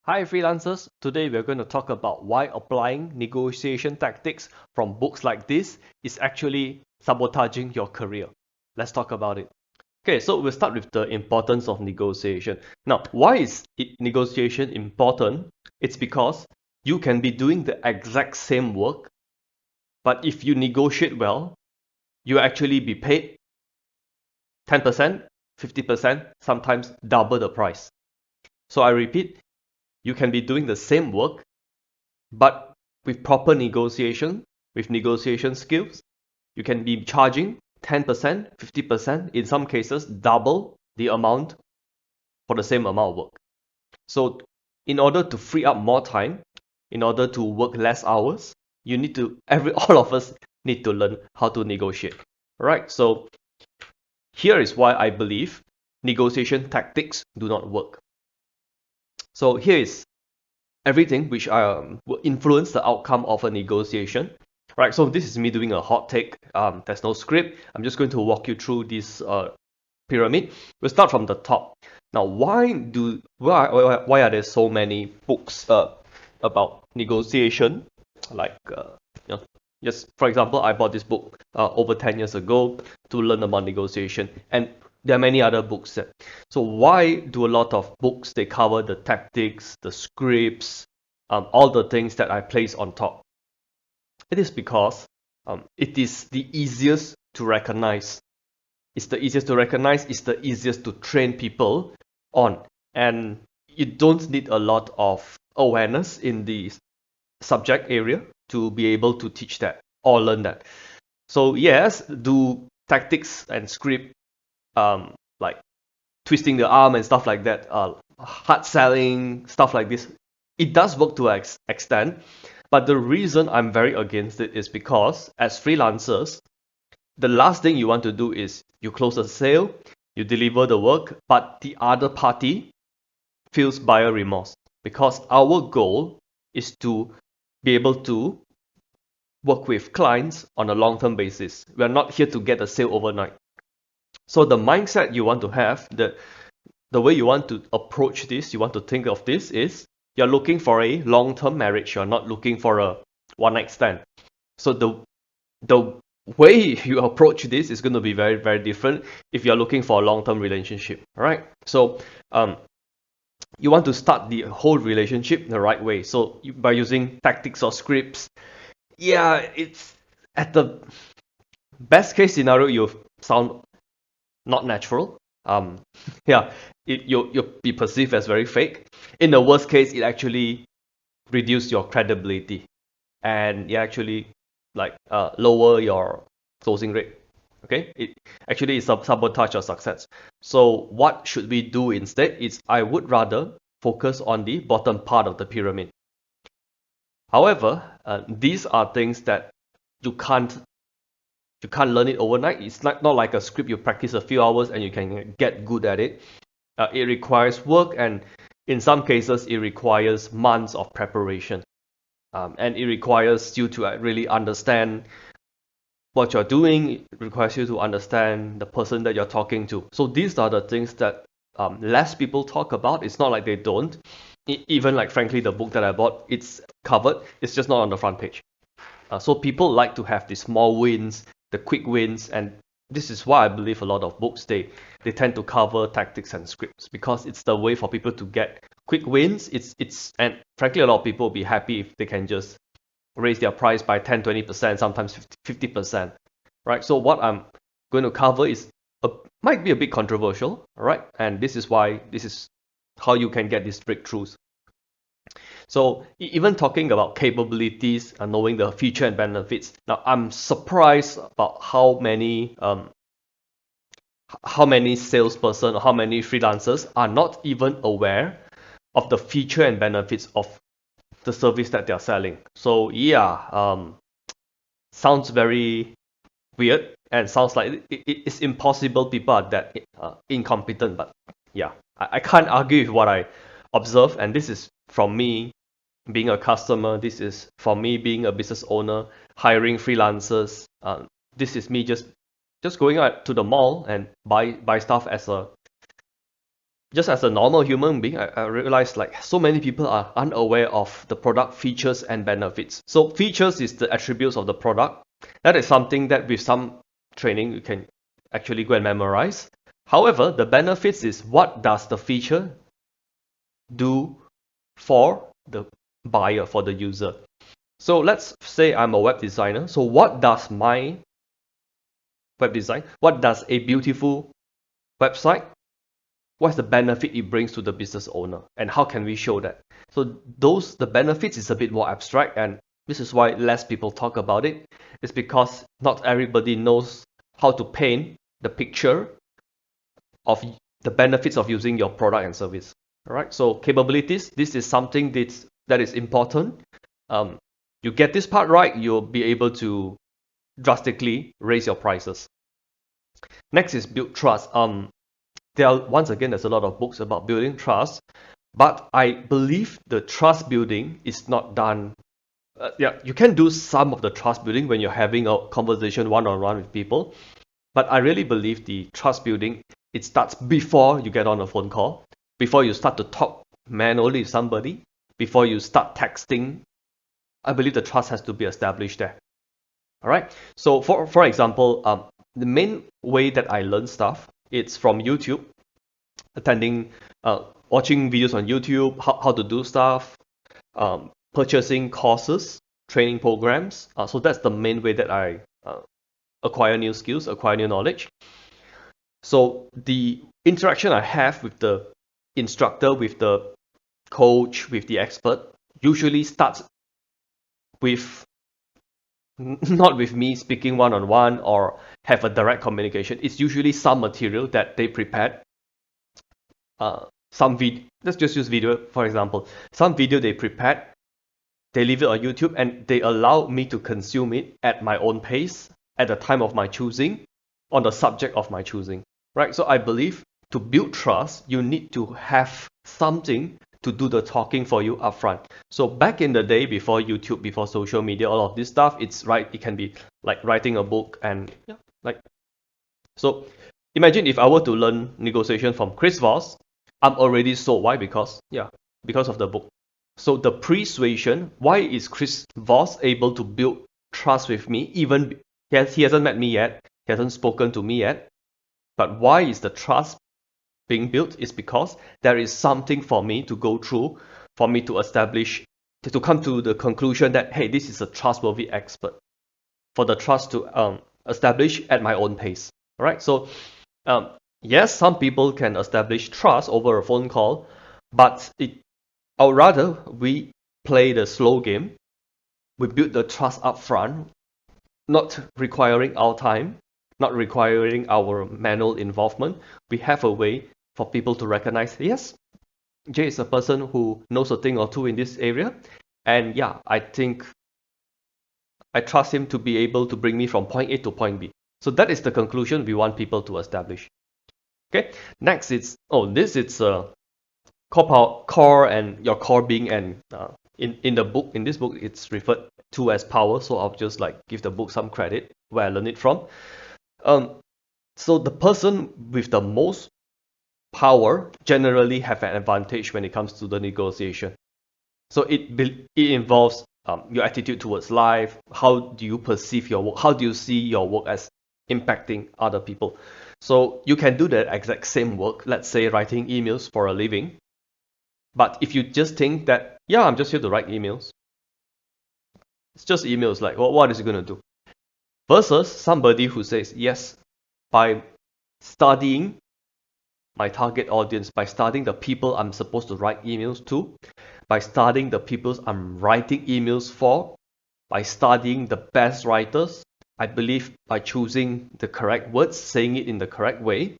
Hi freelancers, today we're going to talk about why applying negotiation tactics from books like this is actually sabotaging your career. Let's talk about it. Okay, so we'll start with the importance of negotiation. Now, why is negotiation important? It's because you can be doing the exact same work, but if you negotiate well, you actually be paid 10%, 50%, sometimes double the price. So I repeat, you can be doing the same work, but with proper negotiation, with negotiation skills, you can be charging 10%, 50%, in some cases, double the amount for the same amount of work. So, in order to free up more time, in order to work less hours, you need to, all of us need to learn how to negotiate. All right, so here is why I believe negotiation tactics do not work. So, here is everything which will influence the outcome of a negotiation. Right, so this is me doing a hot take. There's no script. I'm just going to walk you through this pyramid. We'll start from the top. Now, why are there so many books about negotiation? Like, just for example, I bought this book over 10 years ago to learn about negotiation, and there are many other books. So why do a lot of books they cover the tactics, the scripts, all the things that I place on top? It is because it is the easiest to recognize. It's the easiest to recognize. It's the easiest to train people on, and you don't need a lot of awareness in the subject area to be able to teach that or learn that. So yes, do tactics and script like twisting the arm and stuff like that, hard selling, stuff like this. It does work to an extent, but the reason I'm very against it is because as freelancers, the last thing you want to do is you close a sale, you deliver the work, but the other party feels buyer remorse because our goal is to be able to work with clients on a long-term basis. We are not here to get a sale overnight. So the mindset you want to have, the way you want to approach this, you want to think of this is you're looking for a long-term marriage. You're not looking for a one-night stand. So the way you approach this is going to be very, very different if you're looking for a long-term relationship. All right. So you want to start the whole relationship the right way. So by using tactics or scripts, yeah, it's at the best case scenario, you sound not natural. Yeah, you'll be perceived as very fake. In the worst case, it actually reduce your credibility, and you actually lower your closing rate. Okay, it actually is sabotage your success. So what should we do instead? Is I would rather focus on the bottom part of the pyramid. However, these are things that you can't learn it overnight. It's not like a script you practice a few hours and you can get good at it. It requires work, and in some cases it requires months of preparation, and it requires you to really understand what you're doing. It requires you to understand the person that you're talking to. So these are the things that less people talk about. It's not like they don't. Even like frankly the book that I bought, it's covered, it's just not on the front page. So people like to have the small wins, the quick wins, and this is why I believe a lot of books they tend to cover tactics and scripts because it's the way for people to get quick wins. It's and frankly a lot of people will be happy if they can just raise their price by 10, 20%, sometimes 50%, right? So what I'm going to cover is might be a bit controversial, all right? And this is how you can get these breakthroughs. So even talking about capabilities and knowing the feature and benefits, now I'm surprised about how many salesperson or how many freelancers are not even aware of the feature and benefits of the service that they're selling. So yeah, sounds very weird and sounds like it's impossible people are that incompetent. But yeah, I can't argue with what I observe, and this is from me being a customer. This is for me being a business owner, hiring freelancers. This is me just going out to the mall and buy stuff as a just as a normal human being, I realized like so many people are unaware of the product features and benefits. So features is the attributes of the product. That is something that with some training you can actually go and memorize. However, the benefits is what does the feature do for the buyer, for the user. So let's say I'm a web designer. So what does my web design, what does a beautiful website, what's the benefit it brings to the business owner, and how can we show that? So the benefits is a bit more abstract, and this is why less people talk about it. It's because not everybody knows how to paint the picture of the benefits of using your product and service. All right, so capabilities, this is something that is important. You get this part right, you'll be able to drastically raise your prices. Next is build trust. Once again, there's a lot of books about building trust, but I believe the trust building is not done. Yeah, you can do some of the trust building when you're having a conversation one-on-one with people, but I really believe the trust building, it starts before you get on a phone call, before you start to talk manually with somebody, before you start texting. I believe the trust has to be established there. All right. So for example, the main way that I learn stuff, it's from YouTube, attending, watching videos on YouTube, how to do stuff, purchasing courses, training programs. So that's the main way that I acquire new skills, acquire new knowledge. So the interaction I have with the instructor, with the coach, with the expert, usually starts with not with me speaking one-on-one or have a direct communication. It's usually some material that they prepared. Let's just use video for example. Some video they prepared, they leave it on YouTube, and they allow me to consume it at my own pace, at the time of my choosing, on the subject of my choosing. Right? So I believe to build trust, you need to have something to do the talking for you upfront. So back in the day, before YouTube, before social media, all of this stuff, it can be like writing a book and yeah, like. So imagine if I were to learn negotiation from Chris Voss, I'm already sold. Why? Because of the book. So the persuasion, why is Chris Voss able to build trust with me? Even he hasn't met me yet, he hasn't spoken to me yet. But why is the trust being built? Is because there is something for me to go through, for me to establish, to come to the conclusion that, hey, this is a trustworthy expert, for the trust to establish at my own pace. All right. So yes, some people can establish trust over a phone call, but I would rather we play the slow game. We build the trust up front, not requiring our time, not requiring our manual involvement. We have a way for people to recognize, yes, Jay is a person who knows a thing or two in this area. And yeah, I think I trust him to be able to bring me from point A to point B. So that is the conclusion we want people to establish. Okay, next it's, this is core and your core being, and in this book it's referred to as power, so I'll just like give the book some credit where I learned it from. So the person with the most power generally have an advantage when it comes to the negotiation. So it involves your attitude towards life. How do you perceive your work? How do you see your work as impacting other people? So you can do the exact same work, let's say writing emails for a living. But if you just think that, yeah, I'm just here to write emails, it's just emails, like, well, what is it going to do? Versus somebody who says, yes, by studying my target audience, by studying the people I'm supposed to write emails to, by studying the people I'm writing emails for, by studying the best writers, I believe by choosing the correct words, saying it in the correct way,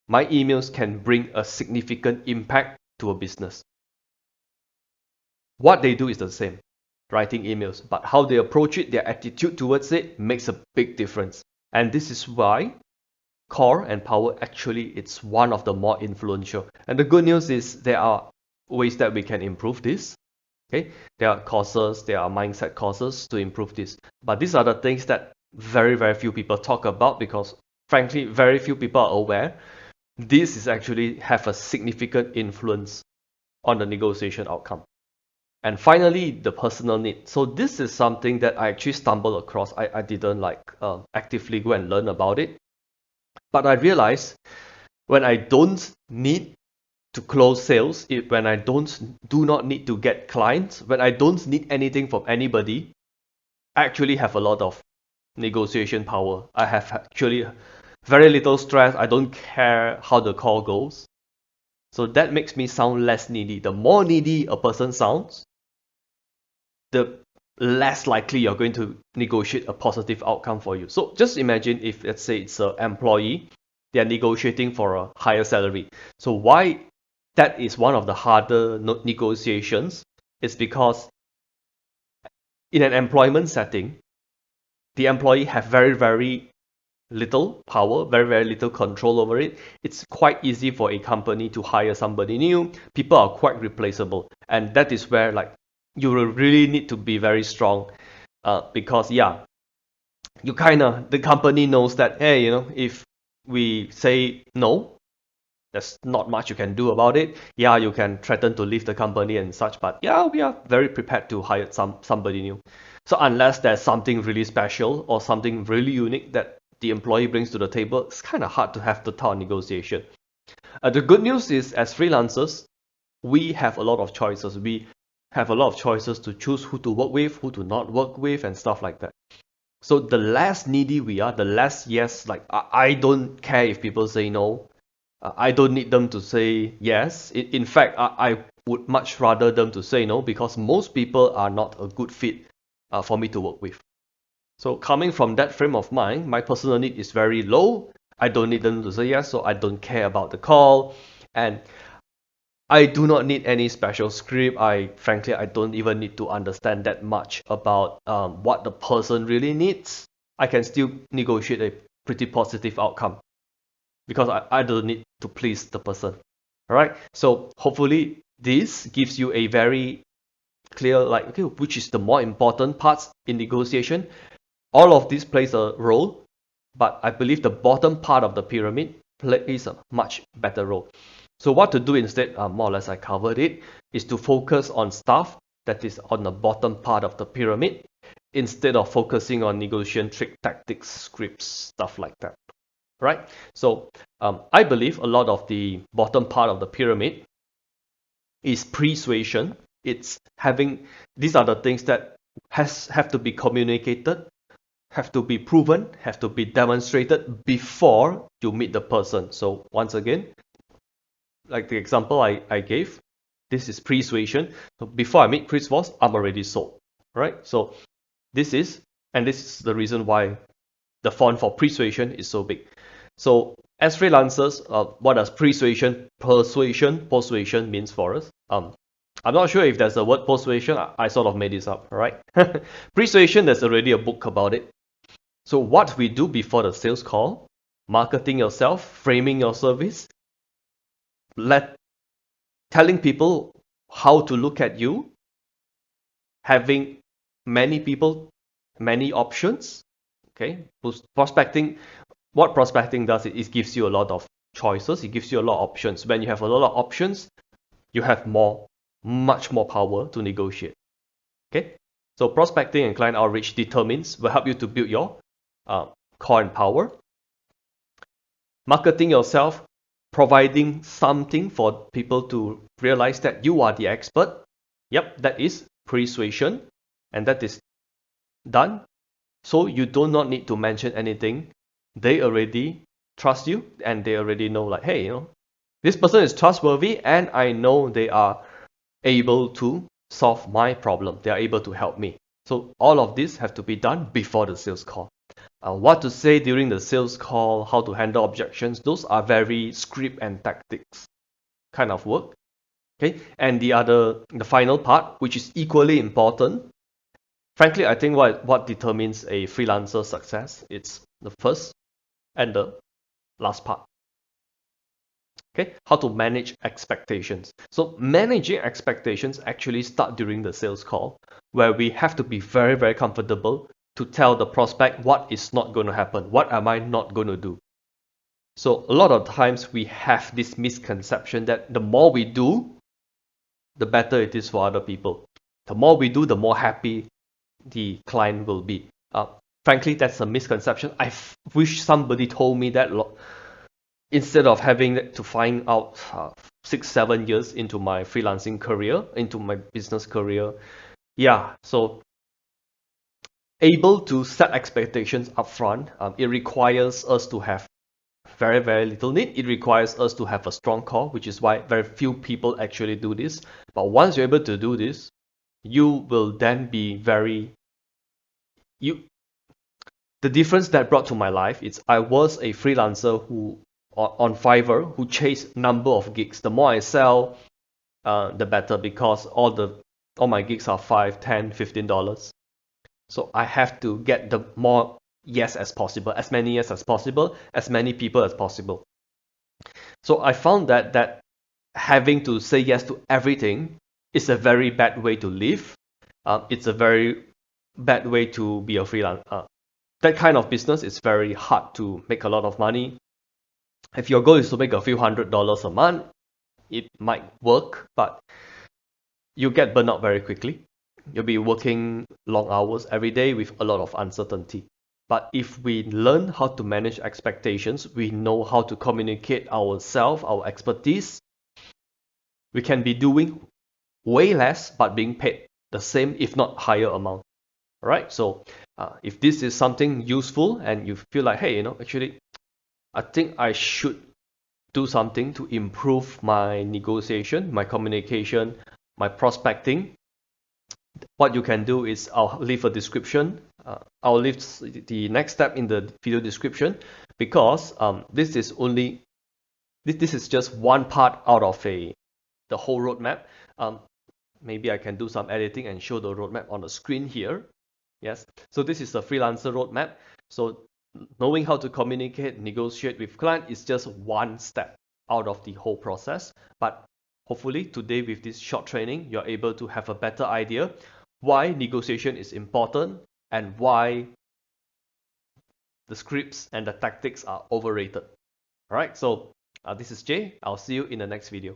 my emails can bring a significant impact to a business. What they do is the same, writing emails, but how they approach it, their attitude towards it makes a big difference. And this is why core and power, actually, it's one of the more influential. And the good news is there are ways that we can improve this. Okay, there are courses, there are mindset courses to improve this. But these are the things that very, very few people talk about, because frankly, very few people are aware this is actually have a significant influence on the negotiation outcome. And finally, the personal need. So this is something that I actually stumbled across. I didn't actively go and learn about it. But I realized when I don't need to close sales, when I do not need to get clients, when I don't need anything from anybody, I actually have a lot of negotiation power. I have actually very little stress. I don't care how the call goes. So that makes me sound less needy. The more needy a person sounds, the less likely you're going to negotiate a positive outcome for you. So just imagine if, let's say, it's an employee, they're negotiating for a higher salary. So why that is one of the harder negotiations is because in an employment setting, the employee have very, very little power, very, very little control over it. It's quite easy for a company to hire somebody new. People are quite replaceable. And that is where you will really need to be very strong because the company knows that, hey, if we say no, there's not much you can do about it. Yeah, you can threaten to leave the company and such, but yeah, we are very prepared to hire somebody new. So unless there's something really special or something really unique that the employee brings to the table, it's kind of hard to have the tough negotiation. The good news is, as freelancers, we have a lot of choices. We have a lot of choices to choose who to work with, who to not work with, and stuff like that. So the less needy we are, the less yes, I don't care if people say no. I don't need them to say yes. In fact, I would much rather them to say no because most people are not a good fit for me to work with. So coming from that frame of mind, my personal need is very low. I don't need them to say yes, so I don't care about the call. And I do not need any special script. Frankly, I don't even need to understand that much about what the person really needs. I can still negotiate a pretty positive outcome because I don't need to please the person. All right. So hopefully this gives you a very clear, okay, which is the more important parts in negotiation. All of this plays a role, but I believe the bottom part of the pyramid plays a much better role. So what to do instead, more or less I covered it, is to focus on stuff that is on the bottom part of the pyramid instead of focusing on negotiation trick tactics, scripts, stuff like that. Right? So I believe a lot of the bottom part of the pyramid is persuasion. It's having, these are the things that have to be communicated, have to be proven, have to be demonstrated before you meet the person. So once again, like the example I gave, this is persuasion. So before I meet Chris Voss, I'm already sold, right? So this is the reason why the font for persuasion is so big. So as freelancers, what does persuasion means for us? I'm not sure if there's a word persuasion. I sort of made this up, right? Persuasion, there's already a book about it. So what we do before the sales call, marketing yourself, framing your service, telling people how to look at you, having many people, many options, okay? Prospecting, what prospecting does is it gives you a lot of choices, it gives you a lot of options. When you have a lot of options, you have much more power to negotiate, okay? So prospecting and client outreach will help you to build your core and power. Marketing yourself, providing something for people to realize that you are the expert. Yep, that is persuasion, and that is done. So you do not need to mention anything. They already trust you, and they already know, like, hey, this person is trustworthy, and I know they are able to solve my problem. They are able to help me. So all of this have to be done before the sales call. What to say during the sales call, how to handle objections, those are very script and tactics kind of work. Okay, and the final part, which is equally important, frankly, I think what determines a freelancer success, it's the first and the last part. Okay, how to manage expectations. So managing expectations actually start during the sales call, where we have to be very, very comfortable to tell the prospect what is not going to happen, what am I not going to do. So a lot of times we have this misconception that the more we do, the better it is for other people. The more we do, the more happy the client will be. Frankly, that's a misconception. Wish somebody told me that instead of having to find out 6-7 years into my freelancing career, into my business career. Yeah, so able to set expectations upfront. It requires us to have very, very little need. It requires us to have a strong core, which is why very few people actually do this. But once you're able to do this, you will then be the difference that brought to my life is I was a freelancer who on Fiverr who chased number of gigs. The more I sell, the better, because all my gigs are $5, $10, $15. So I have to get the more yes as possible, as many yes as possible, as many people as possible. So I found that having to say yes to everything is a very bad way to live. It's a very bad way to be a freelancer. That kind of business is very hard to make a lot of money. If your goal is to make a few $100s a month, it might work, but you get burned out very quickly. You'll be working long hours every day with a lot of uncertainty. But if we learn how to manage expectations, we know how to communicate ourselves, our expertise, we can be doing way less but being paid the same, if not higher amount. All right. So if this is something useful and you feel like, hey, actually, I think I should do something to improve my negotiation, my communication, my prospecting, what you can do is I'll leave a description. I'll leave the next step in the video description, because this is just one part out of the whole roadmap. Maybe I can do some editing and show the roadmap on the screen here. Yes, so this is the freelancer roadmap. So knowing how to communicate, negotiate with client is just one step out of the whole process. But hopefully today with this short training, you're able to have a better idea why negotiation is important and why the scripts and the tactics are overrated. All right, so this is Jay. I'll see you in the next video.